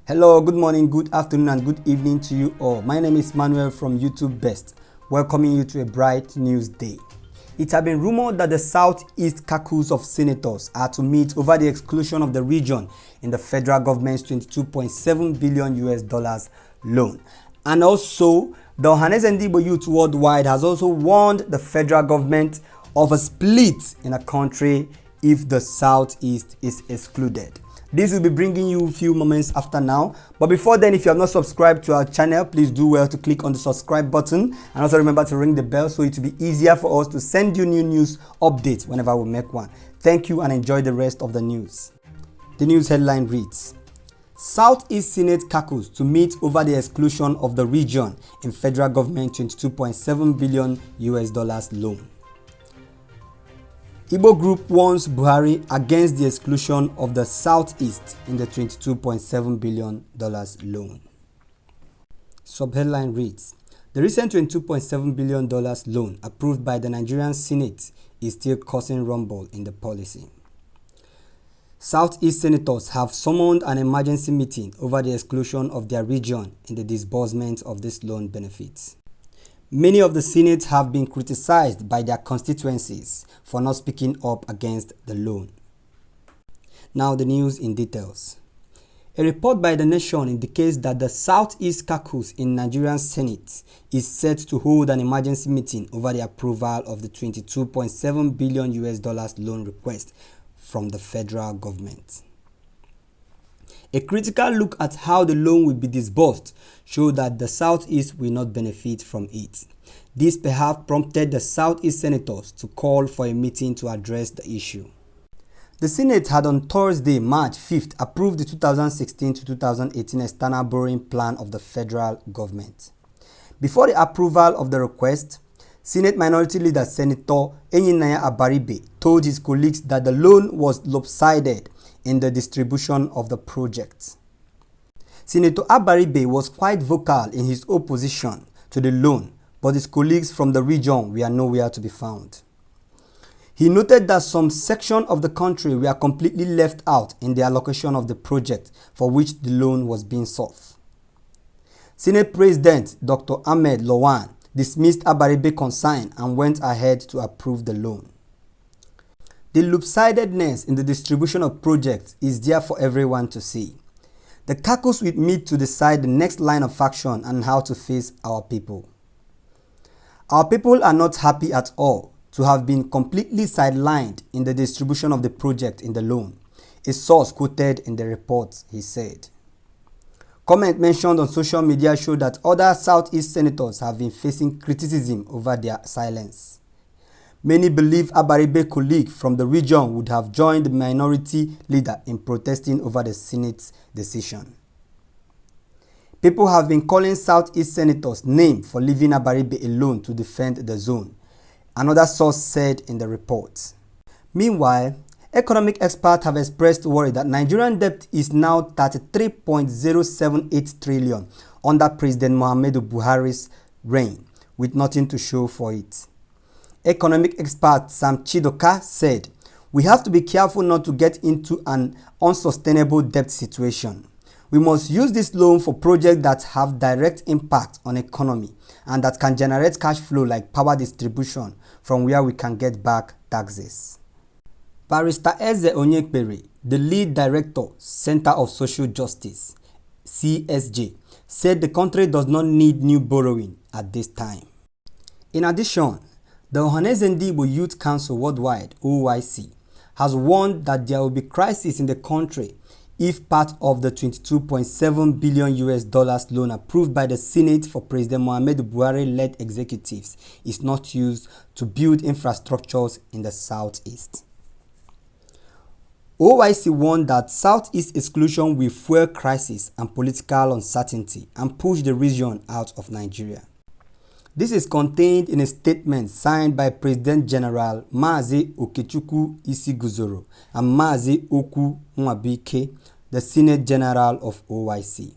Hello, good morning, good afternoon, and good evening to you all. My name is Manuel from YouTube Best, welcoming you to a bright news day. It has been rumored that the Southeast caucus of senators are to meet over the exclusion of the region in the federal government's $22.7 billion loan. And also, the Ohanese Ndigbo Youth Worldwide has also warned the federal government of a split in a country if the Southeast is excluded. This will be bringing you a few moments after now. But before then, if you have not subscribed to our channel, please do well to click on the subscribe button. And also remember to ring the bell so it will be easier for us to send you new news updates whenever we make one. Thank you and enjoy the rest of the news. The news headline reads, Southeast Senate caucus to meet over the exclusion of the region in federal government $22.7 billion loan. Igbo group warns Buhari against the exclusion of the Southeast in the $22.7 billion loan. Subheadline reads, the recent $22.7 billion loan approved by the Nigerian Senate is still causing rumble in the policy. Southeast senators have summoned an emergency meeting over the exclusion of their region in the disbursement of this loan benefits. Many of the Senate have been criticized by their constituencies for not speaking up against the loan. Now the news in details. A report by The Nation indicates that the Southeast caucus in Nigerian Senate is set to hold an emergency meeting over the approval of the $22.7 billion loan request from the federal government. A critical look at how the loan will be disbursed showed that the Southeast will not benefit from it. This perhaps prompted the Southeast senators to call for a meeting to address the issue. The Senate had on Thursday, March 5th, approved the 2016 to 2018 external borrowing plan of the federal government. Before the approval of the request, Senate Minority Leader Senator Enyinaya Abaribe told his colleagues that the loan was lopsided in the distribution of the project. Senator Abaribe was quite vocal in his opposition to the loan, but his colleagues from the region were nowhere to be found. He noted that some sections of the country were completely left out in the allocation of the project for which the loan was being sought. Senate President Dr. Ahmed Lawan dismissed Abaribe's concern and went ahead to approve the loan. The lopsidedness in the distribution of projects is there for everyone to see. The caucus will meet to decide the next line of action and how to face our people. Our people are not happy at all to have been completely sidelined in the distribution of the project in the loan, a source quoted in the report, he said. Comment mentioned on social media showed that other Southeast senators have been facing criticism over their silence. Many believe Abaribe's colleague from the region would have joined the minority leader in protesting over the Senate's decision. People have been calling Southeast senators names for leaving Abaribe alone to defend the zone, another source said in the report. Meanwhile, economic experts have expressed worry that Nigerian debt is now 33.078 trillion under President Muhammadu Buhari's reign, with nothing to show for it. Economic expert Sam Chidoka said, "We have to be careful not to get into an unsustainable debt situation. We must use this loan for projects that have direct impact on economy and that can generate cash flow like power distribution from where we can get back taxes." Barrister Eze Onyekpere, the lead director, Center of Social Justice, CSJ, said the country does not need new borrowing at this time. In addition, the Ohanese Ndigbo Youth Council Worldwide, OYC, has warned that there will be crisis in the country if part of the $22.7 billion loan approved by the Senate for President Muhammadu Buhari-led executives is not used to build infrastructures in the Southeast. OYC warned that Southeast exclusion will fuel crisis and political uncertainty and push the region out of Nigeria. This is contained in a statement signed by President General Mazi Okechukwu Isiguzoro and Mazi Oku Nwabike, the Senate General of OYC.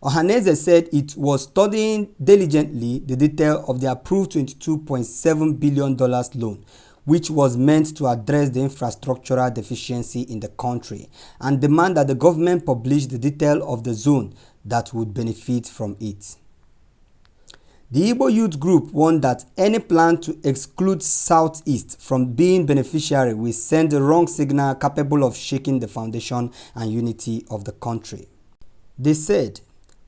Ohanese said it was studying diligently the detail of the approved $22.7 billion loan, which was meant to address the infrastructural deficiency in the country, and demand that the government publish the detail of the zone that would benefit from it. The Igbo youth group warned that any plan to exclude Southeast from being beneficiary will send a wrong signal capable of shaking the foundation and unity of the country. They said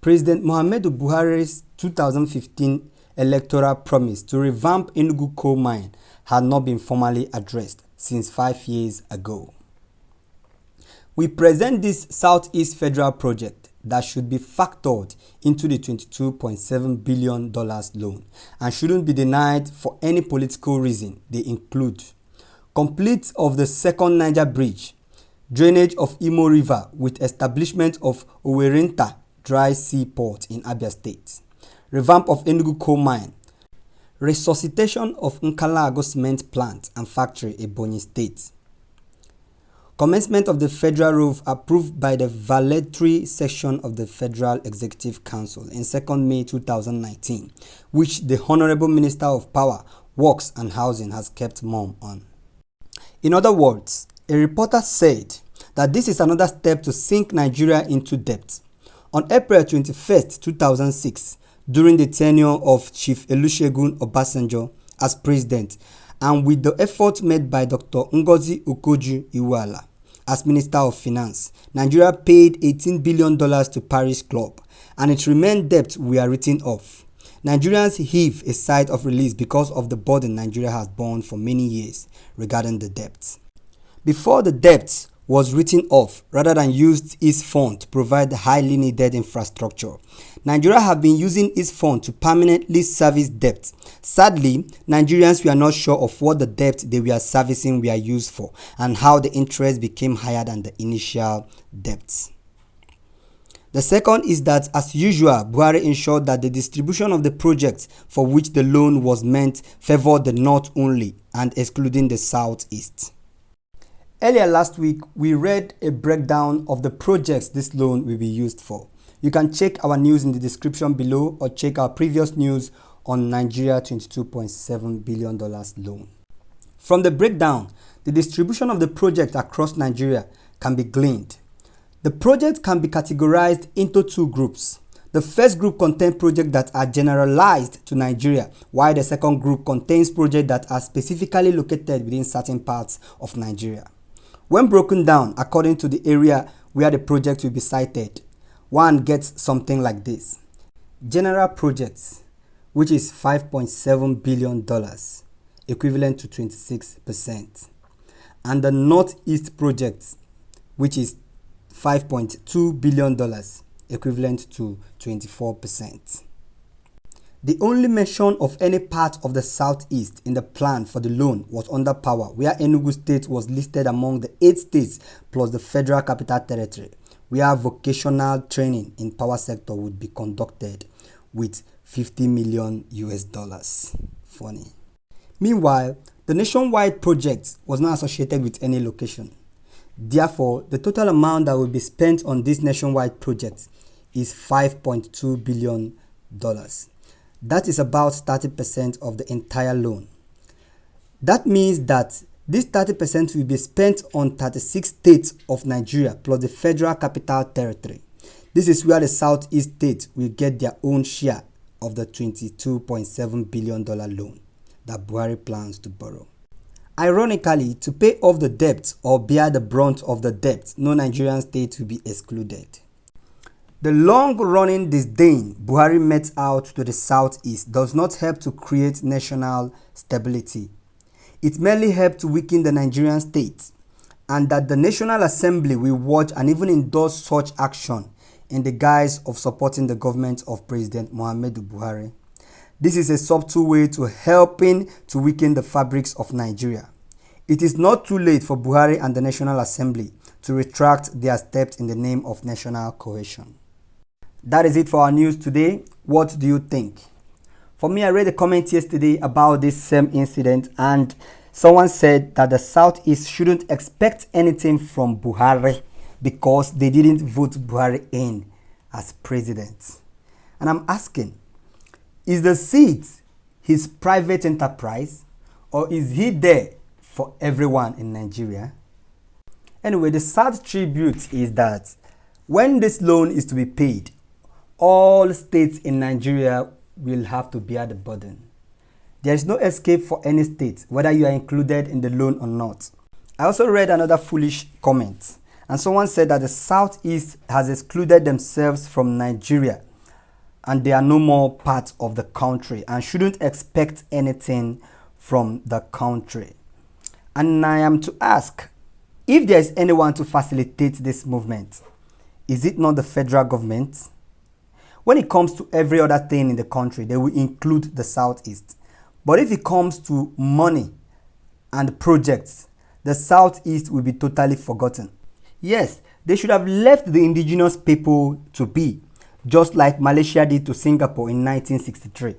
President Muhammadu Buhari's 2015 electoral promise to revamp Enugu coal mine had not been formally addressed since 5 years ago. We present this Southeast federal project that should be factored into the $22.7 billion loan and shouldn't be denied for any political reason. They include complete of the second Niger bridge, drainage of Imo River with establishment of Owerinta dry sea port in Abia State, revamp of Enugu coal mine, resuscitation of Nkalago cement plant and factory Ebonyi State, commencement of the federal roof approved by the valedictory section of the Federal Executive Council in 2nd May 2019, which the Honorable Minister of Power, Works and Housing has kept mum on. In other words, a reporter said that this is another step to sink Nigeria into debt. On April 21, 2006, during the tenure of Chief Olusegun Obasanjo as president, and with the effort made by Dr. Ngozi Okonjo-Iweala as Minister of Finance, Nigeria paid $18 billion to Paris Club, and it remained debt we are written off. Nigerians heave a sigh of release because of the burden Nigeria has borne for many years regarding the debt. Before the debt was written off rather than used its fund to provide highly needed infrastructure, Nigeria have been using its fund to permanently service debt. Sadly, Nigerians were not sure of what the debt they were servicing were used for and how the interest became higher than the initial debts. The second is that, as usual, Buhari ensured that the distribution of the projects for which the loan was meant favored the North only and excluding the Southeast. Earlier last week, we read a breakdown of the projects this loan will be used for. You can check our news in the description below or check our previous news on Nigeria $22.7 billion loan. From the breakdown, the distribution of the project across Nigeria can be gleaned. The project can be categorized into two groups. The first group contains projects that are generalized to Nigeria, while the second group contains projects that are specifically located within certain parts of Nigeria. When broken down according to the area where the project will be sited, one gets something like this. General projects, which is $5.7 billion, equivalent to 26%. And the Northeast projects, which is $5.2 billion, equivalent to 24%. The only mention of any part of the Southeast in the plan for the loan was under Power, where Enugu State was listed among the 8 states plus the Federal Capital Territory, where vocational training in power sector would be conducted with $50 million. Funny. Meanwhile, the nationwide project was not associated with any location. Therefore, the total amount that will be spent on this nationwide project is $5.2 billion. That is about 30% of the entire loan. That means that this 30% will be spent on 36 states of Nigeria plus the Federal Capital Territory. This is where the Southeast states will get their own share of the $22.7 billion loan that Buhari plans to borrow. Ironically, to pay off the debt or bear the brunt of the debt, no Nigerian state will be excluded. The long-running disdain Buhari metes out to the Southeast does not help to create national stability. It merely helps to weaken the Nigerian state, and that the National Assembly will watch and even endorse such action in the guise of supporting the government of President Muhammadu Buhari. This is a subtle way to helping to weaken the fabrics of Nigeria. It is not too late for Buhari and the National Assembly to retract their steps in the name of national cohesion. That is it for our news today. What do you think? For me, I read a comment yesterday about this same incident, and someone said that the Southeast shouldn't expect anything from Buhari because they didn't vote Buhari in as president. And I'm asking, is the seat his private enterprise, or is he there for everyone in Nigeria? Anyway, the sad tribute is that when this loan is to be paid, all states in Nigeria will have to bear the burden. There is no escape for any state, whether you are included in the loan or not. I also read another foolish comment, and someone said that the Southeast has excluded themselves from Nigeria and they are no more part of the country and shouldn't expect anything from the country. And I am to ask, if there is anyone to facilitate this movement, is it not the federal government? When it comes to every other thing in the country, they will include the Southeast. But if it comes to money and projects, the Southeast will be totally forgotten. Yes, they should have left the indigenous people to be, just like Malaysia did to Singapore in 1963.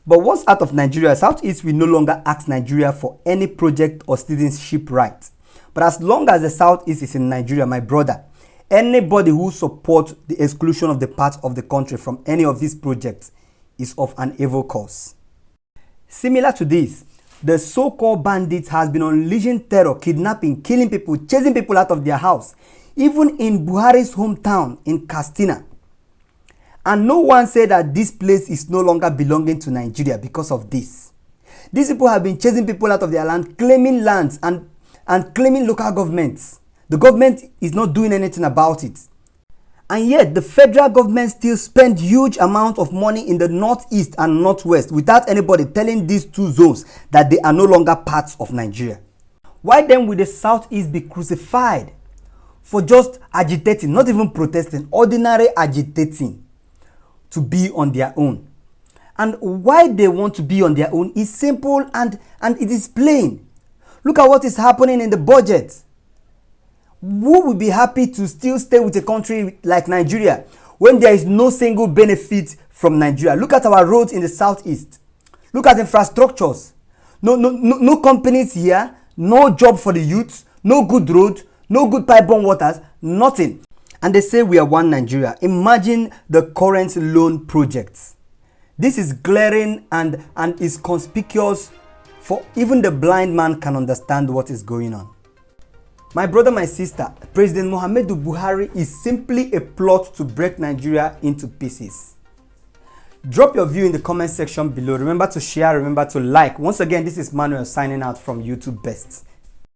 But once out of Nigeria, Southeast will no longer ask Nigeria for any project or citizenship right. But as long as the Southeast is in Nigeria, my brother, anybody who supports the exclusion of the part of the country from any of these projects is of an evil cause. Similar to this, the so-called bandits has been unleashing terror, kidnapping, killing people, chasing people out of their house, even in Buhari's hometown in Katsina. And no one said that this place is no longer belonging to Nigeria because of this. These people have been chasing people out of their land, claiming lands and claiming local governments. The government is not doing anything about it. And yet the federal government still spend huge amount of money in the northeast and northwest without anybody telling these two zones that they are no longer parts of Nigeria. Why then will the southeast be crucified for just agitating, not even protesting, ordinary agitating to be on their own? And why they want to be on their own is simple and it is plain. Look at what is happening in the budget. Who will be happy to still stay with a country like Nigeria when there is no single benefit from Nigeria? Look at our roads in the southeast. Look at infrastructures. No companies here, no job for the youths, no good road, no good pipe-borne waters, nothing. And they say we are one Nigeria. Imagine the current loan projects. This is glaring and is conspicuous, for even the blind man can understand what is going on. My brother, my sister, President Muhammadu Buhari is simply a plot to break Nigeria into pieces. Drop your view in the comment section below. Remember to share, remember to like. Once again, this is Manuel signing out from YouTube Best.